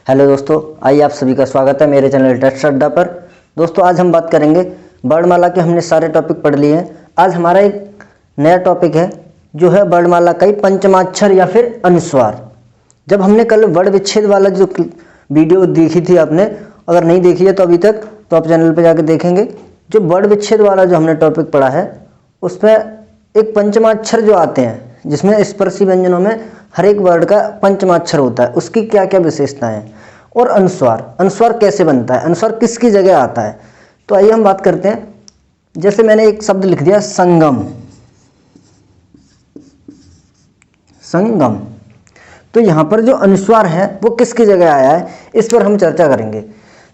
Hello दोस्तों, आइए आप सभी का स्वागत है मेरे चैनल टेस्ट अड्डा पर। दोस्तों आज हम बात करेंगे वर्णमाला के। हमने सारे टॉपिक पढ़ लिए हैं। आज हमारा एक नया टॉपिक है जो है वर्णमाला का ही पंचमाक्षर या फिर अनुस्वार। जब हमने कल वर्ण विच्छेद वाला जो वीडियो देखी थी आपने, अगर नहीं देखी है तो अभी तक तो आप चैनल पर जाकर देखेंगे। जो वर्ण विच्छेद वाला जो हमने टॉपिक पढ़ा है उसमें एक पंचमाक्षर जो आते हैं जिसमें स्पर्शी व्यंजनों में हर एक वर्ड का पंचमाक्षर होता है, उसकी क्या क्या विशेषताएं हैं। और अनुस्वार कैसे बनता है, अनुस्वार किसकी जगह आता है। तो आइए हम बात करते हैं। जैसे मैंने एक शब्द लिख दिया संगम, संगम, तो यहाँ पर जो अनुस्वार है वो किसकी जगह आया है, इस पर हम चर्चा करेंगे।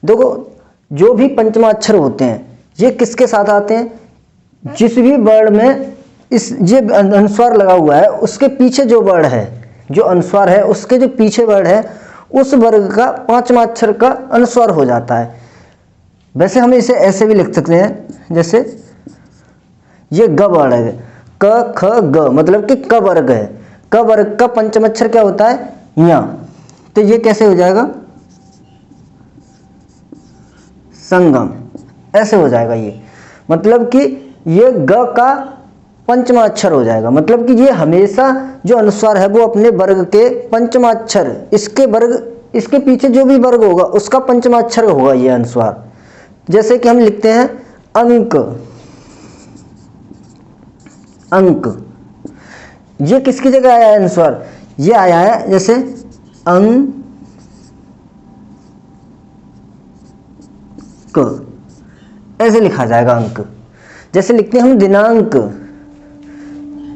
देखो, जो भी पंचमाक्षर होते हैं ये किसके साथ आते हैं। जिस भी वर्ड में ये अनुस्वार लगा हुआ है उसके पीछे जो वर्ड है, जो अनुस्वार है उसके जो पीछे वर्ड है उस वर्ग का पांचवा अक्षर का अनुस्वार हो जाता है। वैसे हम इसे ऐसे भी लिख सकते हैं, जैसे ये ग वर्ड है, क ख ग, मतलब कि क वर्ग है। क वर्ग का पंचम अक्षर क्या होता है, या। तो ये कैसे हो जाएगा, संगम, ऐसे हो जाएगा। ये मतलब कि ये ग का पंचमा अक्षर हो जाएगा। मतलब कि ये हमेशा जो अनुस्वार है वो अपने वर्ग के पंचमा अक्षर, इसके वर्ग, इसके पीछे जो भी वर्ग होगा उसका पंचमा अक्षर होगा ये अनुस्वार। जैसे कि हम लिखते हैं अंक, अंक, ये किसकी जगह आया है अनुस्वार, ये आया है जैसे अंक, ऐसे लिखा जाएगा अंक। जैसे लिखते हैं हम दिनांक,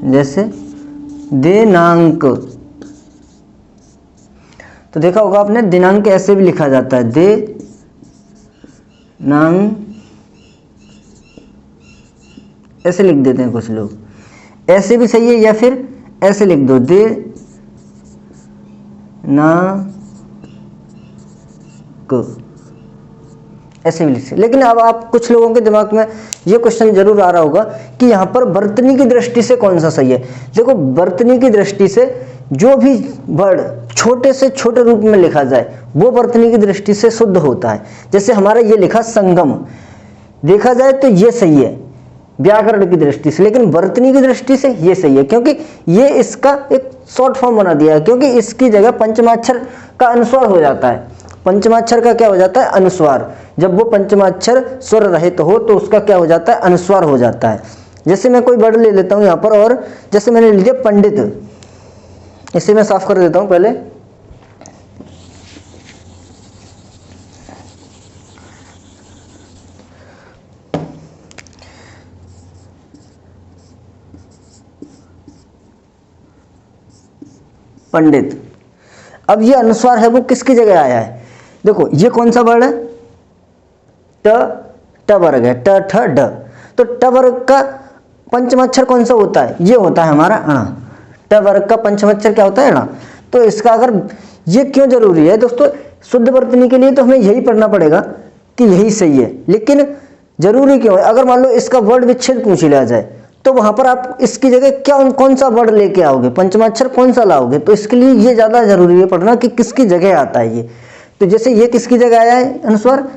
जैसे दिनांक, तो देखा होगा आपने दिनांक ऐसे भी लिखा जाता है, दे नांग, ऐसे लिख देते हैं कुछ लोग, ऐसे भी सही है, या फिर ऐसे लिख दो दे ना क, ऐसे भी लिख सकते। लेकिन अब आप कुछ लोगों के दिमाग में ये क्वेश्चन जरूर आ रहा होगा कि यहाँ पर वर्तनी की दृष्टि से कौन सा सही है। देखो, वर्तनी की दृष्टि से जो भी वर्ड छोटे से छोटे रूप में लिखा जाए वो वर्तनी की दृष्टि से शुद्ध होता है। जैसे हमारा ये लिखा संगम, देखा जाए तो ये सही है व्याकरण की दृष्टि से, लेकिन वर्तनी की दृष्टि से ये सही है क्योंकि ये इसका एक शॉर्ट फॉर्म बना दिया है, क्योंकि इसकी जगह पंचमाक्षर का अनुस्वार हो जाता है। पंचमाक्षर का क्या हो जाता है, अनुस्वार। जब वो पंचमाक्षर स्वर रहित हो तो उसका क्या हो जाता है, अनुस्वार हो जाता है। जैसे मैं कोई वर्ड ले लेता हूं यहां पर, और जैसे मैंने ले लिया पंडित, इसे मैं साफ कर देता हूं पहले। पंडित, अब ये अनुस्वार है वो किसकी जगह आया है। देखो ये कौन सा वर्ड है, ट वर्ग है, ट ठ ड। तो ट वर्ग का पंचमाक्षर कौन सा होता है, ये होता है हमारा अणा। ट वर्ग का पंचमाक्षर क्या होता है, अणा। तो इसका अगर ये क्यों जरूरी है दोस्तों, शुद्ध वर्तनी के लिए तो हमें यही पढ़ना पड़ेगा कि यही सही है। लेकिन जरूरी क्यों है, अगर मान लो इसका वर्ड विच्छेद पूछ लिया जाए तो वहां पर आप इसकी जगह क्या कौन सा वर्ड लेके आओगे, पंचमाक्षर कौन सा लाओगे। तो इसके लिए ये ज्यादा जरूरी है पढ़ना कि किसकी जगह आता है ये। तो जैसे ये किसकी जगह आया है अनुस्वार,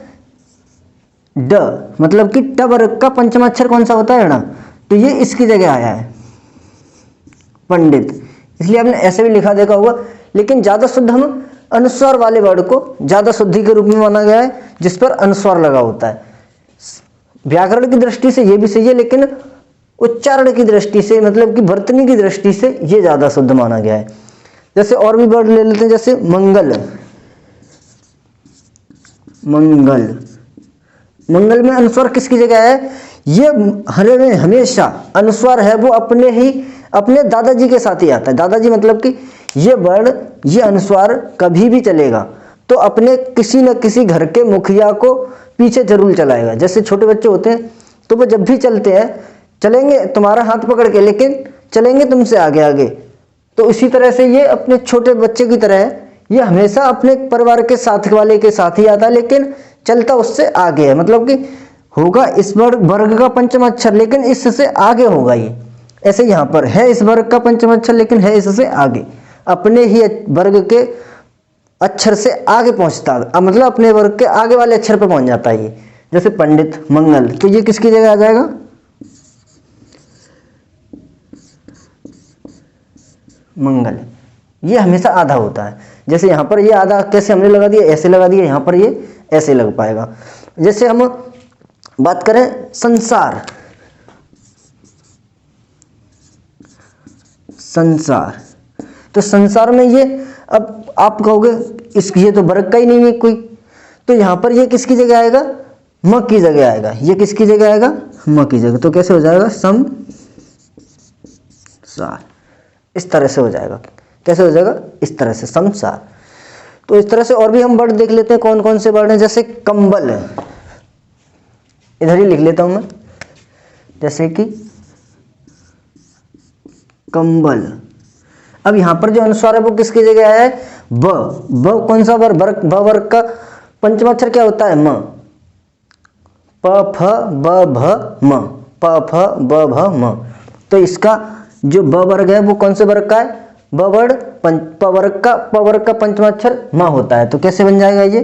ड, मतलब कि ट वर्ग का पंचमाक्षर कौन सा होता है, अणा। तो ये इसकी जगह आया है पंडित, इसलिए आपने ऐसे भी लिखा देखा होगा। लेकिन ज्यादा शुद्ध हम अनुस्वार वाले वर्ड को ज्यादा शुद्धि के रूप में माना गया है जिस पर अनुस्वार लगा होता है। व्याकरण की दृष्टि से ये भी सही है, लेकिन उच्चारण की दृष्टि से, मतलब कि वर्तनी की दृष्टि से ये ज्यादा शुद्ध माना गया है। जैसे और भी वर्ड ले लेते हैं, जैसे मंगल, मंगल, मंगल में अनुस्वार किसकी जगह है, ये हमेशा अनुस्वार है वो अपने दादाजी के साथ ही आता है। दादाजी मतलब कि ये वर्ड, ये अनुस्वार कभी भी चलेगा तो अपने किसी न किसी घर के मुखिया को पीछे जरूर चलाएगा। जैसे छोटे बच्चे होते हैं तो वो जब भी चलते हैं, चलेंगे तुम्हारा हाथ पकड़ के, लेकिन चलेंगे तुमसे आगे आगे। तो इसी तरह से ये अपने छोटे बच्चे की तरह है, ये हमेशा अपने परिवार के साथ वाले के साथ ही आता है, लेकिन चलता उससे आगे है। मतलब कि होगा इस वर्ग का पंचम अक्षर, लेकिन इससे आगे होगा ये। ऐसे यहाँ पर है इस वर्ग का पंचम अक्षर, लेकिन है इससे आगे, अपने ही वर्ग के अक्षर से आगे पहुंचता है, मतलब अपने वर्ग के आगे वाले अक्षर पे पहुंच जाता है ये। जैसे पंडित, मंगल, तो ये किसकी जगह आ जाएगा? मंगल। ये हमेशा आधा होता है। जैसे यहाँ पर ये आधा कैसे हमने लगा दिया, ऐसे लगा दिया, यहाँ पर ये ऐसे लग पाएगा। जैसे हम बात करें संसार, संसार, तो संसार में ये, अब आप कहोगे इस ये तो वर्ग का ही नहीं है कोई, तो यहाँ पर ये किसकी जगह आएगा? म की जगह आएगा। ये किसकी जगह आएगा? म की जगह। तो कैसे हो जाएगा? समसार। इस तरह से हो जाएगा। कैसे हो जाएगा? इस तरह से, समसार। तो इस तरह से और भी हम वर्ड देख लेते हैं कौन कौन से वर्ड हैं। जैसे कंबल, इधर ही लिख लेता हूं मैं, जैसे कि कंबल। अब यहां पर जो अनुस्वार है वो किसकी जगह आया है? ब। ब कौन सा वर्ग? ब वर्ग का पंचमाक्षर क्या होता है? म। प फ ब भ म, प फ ब भ म। तो इसका जो ब वर्ग है वो कौन से वर्ग का है? ब वर्ग प वर्ग का पंचमाक्षर म होता है। तो कैसे बन जाएगा ये?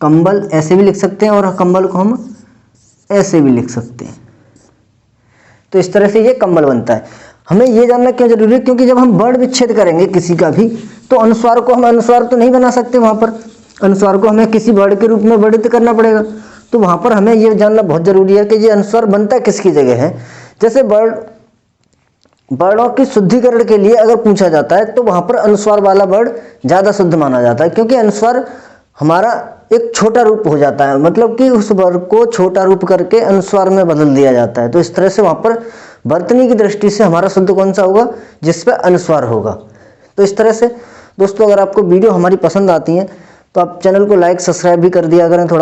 कंबल ऐसे भी लिख सकते हैं और कंबल को हम ऐसे भी लिख सकते हैं। तो इस तरह से ये कंबल बनता है। हमें ये जानना क्यों जरूरी है? क्योंकि जब हम वर्ण विच्छेद करेंगे किसी का भी, तो अनुस्वार को हम अनुस्वार तो नहीं बना सकते, वहां पर अनुस्वार को हमें किसी वर्ण के रूप में वर्णित करना पड़ेगा। तो वहां पर हमें ये जानना बहुत जरूरी है कि ये अनुस्वार बनता किसकी जगह है। जैसे वर्णों की शुद्धिकरण के लिए अगर पूछा जाता है तो वहां पर अनुस्वार वाला वर्ण ज्यादा शुद्ध माना जाता है, क्योंकि अनुस्वार हमारा एक छोटा रूप हो जाता है, मतलब कि उस वर्ग को छोटा रूप करके अनुस्वार में बदल दिया जाता है। तो इस तरह से वहां पर वर्तनी की दृष्टि से हमारा शुद्ध कौन सा होगा? जिस पे अनुस्वार होगा। तो इस तरह से दोस्तों, अगर आपको वीडियो हमारी पसंद आती है तो आप चैनल को लाइक सब्सक्राइब भी कर दिया करें। थोड़ा